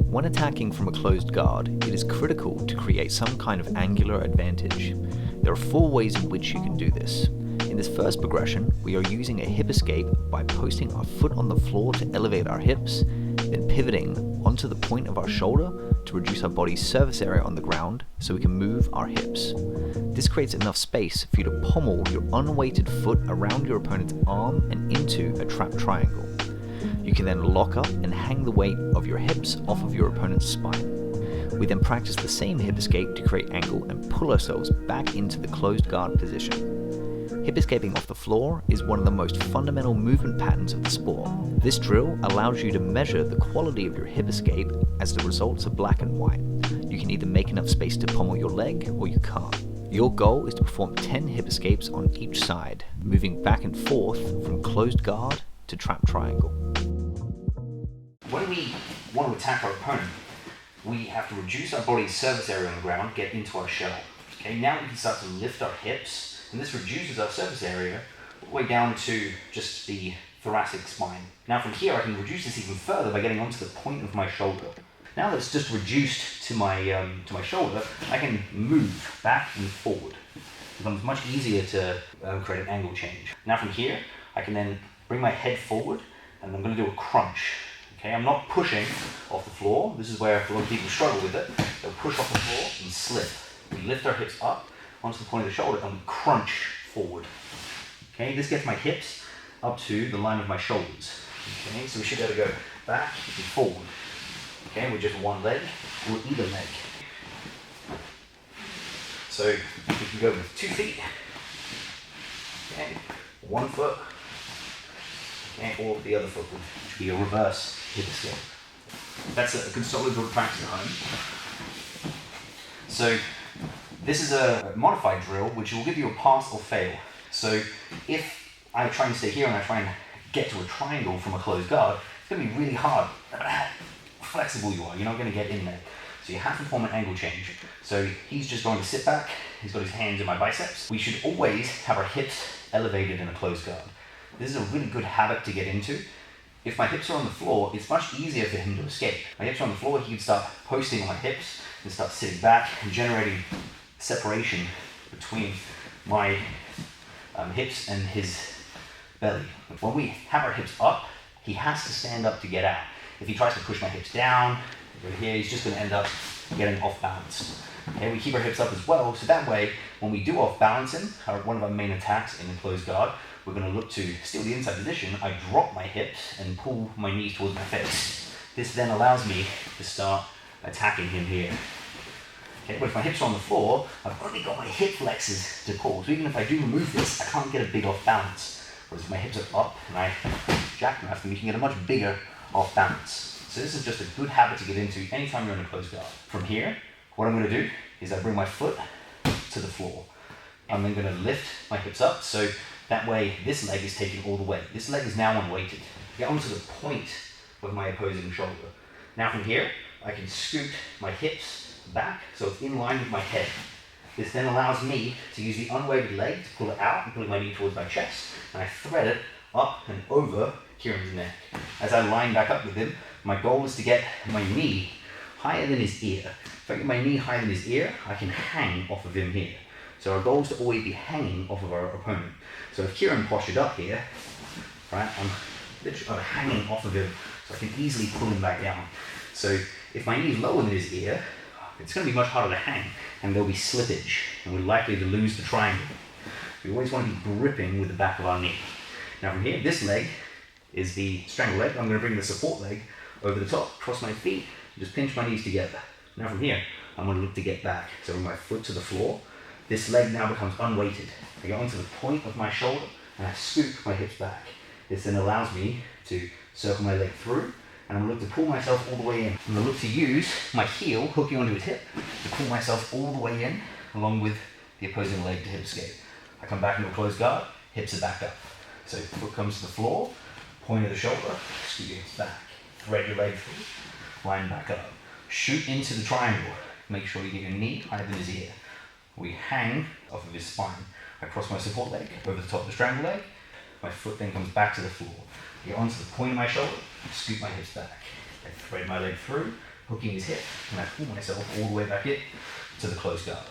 When attacking from a closed guard, it is critical to create some kind of angular advantage. There are 4 ways in which you can do this. In this first progression, we are using a hip escape by posting our foot on the floor to elevate our hips, then pivoting onto the point of our shoulder to reduce our body's surface area on the ground so we can move our hips. This creates enough space for you to pommel your unweighted foot around your opponent's arm and into a trap triangle. You can then lock up and hang the weight of your hips off of your opponent's spine. We then practice the same hip escape to create angle and pull ourselves back into the closed guard position. Hip escaping off the floor is one of the most fundamental movement patterns of the sport. This drill allows you to measure the quality of your hip escape as the results are black and white. You can either make enough space to pommel your leg or you can't. Your goal is to perform 10 hip escapes on each side, moving back and forth from closed guard to trap triangle. When we want to attack our opponent, we have to reduce our body's surface area on the ground, get into our shell. Okay, now we can start to lift our hips, and this reduces our surface area all the way down to just the thoracic spine. Now from here I can reduce this even further by getting onto the point of my shoulder. Now that it's just reduced to my shoulder, I can move back and forward. It becomes much easier to create an angle change. Now from here, I can then bring my head forward, and I'm going to do a crunch. Okay, I'm not pushing off the floor. This is where a lot of people struggle with it. They'll push off the floor and slip. We lift our hips up onto the point of the shoulder and we crunch forward. Okay, this gets my hips up to the line of my shoulders. Okay, so we should be able to go back and forward. Okay, with just one leg or either leg. So we can go with 2 feet. Okay, 1 foot. Okay, or the other foot, which would be a reverse hip escape. That's a good solid drill to practice at home. So this is a modified drill which will give you a pass or fail. So if I try and stay here and I try and get to a triangle from a closed guard, it's going to be really hard. Flexible you are, you're not going to get in there. So you have to form an angle change. So he's just going to sit back, he's got his hands in my biceps. We should always have our hips elevated in a closed guard. This is a really good habit to get into. If my hips are on the floor, it's much easier for him to escape. My hips are on the floor, he can start posting on my hips and start sitting back and generating separation between my hips and his belly. When we have our hips up, he has to stand up to get out. If he tries to push my hips down, right here, he's just going to end up getting off balance. Okay, we keep our hips up as well, so that way, when we do off balance him, one of our main attacks in the closed guard, we're going to look to steal the inside position. I drop my hips and pull my knees towards my face. This then allows me to start attacking him here. Okay, but if my hips are on the floor, I've only got my hip flexors to call. So even if I do remove this, I can't get a big off balance. Whereas if my hips are up and I jackknife them, you can get a much bigger off balance. So this is just a good habit to get into anytime you're in a closed guard. From here, what I'm going to do is I bring my foot to the floor. I'm then going to lift my hips up, so that way this leg is taking all the weight. This leg is now unweighted. Get onto the point of my opposing shoulder. Now from here, I can scoot my hips back so it's in line with my head. This then allows me to use the unweighted leg to pull it out and pulling my knee towards my chest, and I thread it up and over Kieran's neck. As I line back up with him, my goal is to get my knee higher than his ear. If I get my knee higher than his ear, I can hang off of him here. So our goal is to always be hanging off of our opponent. So if Kieran postured up here, right, I'm literally hanging off of him, so I can easily pull him back down. So if my knee is lower than his ear, it's going to be much harder to hang, and there'll be slippage, and we're likely to lose the triangle. We always want to be gripping with the back of our knee. Now from here, this leg is the strangle leg. I'm going to bring the support leg over the top, cross my feet, and just pinch my knees together. Now from here, I'm going to look to get back. So bring my foot to the floor. This leg now becomes unweighted. I get onto the point of my shoulder, and I scoop my hips back. This then allows me to circle my leg through, and I'm going to look to pull myself all the way in. I'm going to look to use my heel hooking onto his hip to pull myself all the way in, along with the opposing leg to hip escape. I come back into a closed guard, hips are back up. So foot comes to the floor, point of the shoulder, scoot your hips back, thread your leg through, line back up. Shoot into the triangle. Make sure you get your knee higher than his ear. We hang off of his spine. I cross my support leg over the top of the strangle leg. My foot then comes back to the floor. Get onto the point of my shoulder, scoop my hips back. I thread my leg through, hooking his hip, and I pull myself all the way back in to the closed guard.